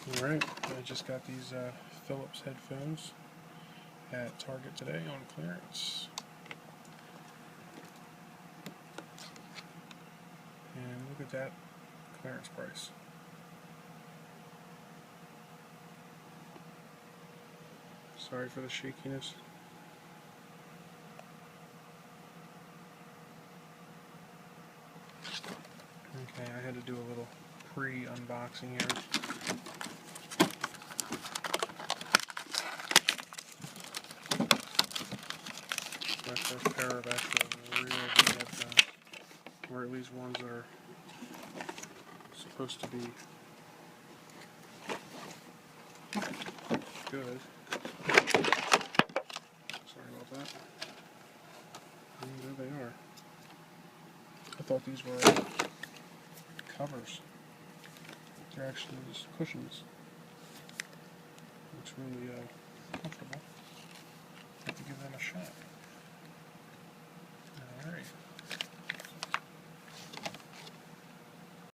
Alright, I just got these Philips headphones at Target today on clearance. And look at that clearance price. Sorry for the shakiness. Okay, I had to do a little pre-unboxing here. My first pair of actual real good headphones, or at least ones that are supposed to be good. Sorry about that. And there they are. I thought these were covers. They're actually just cushions. Looks really comfortable. Have to give them a shot.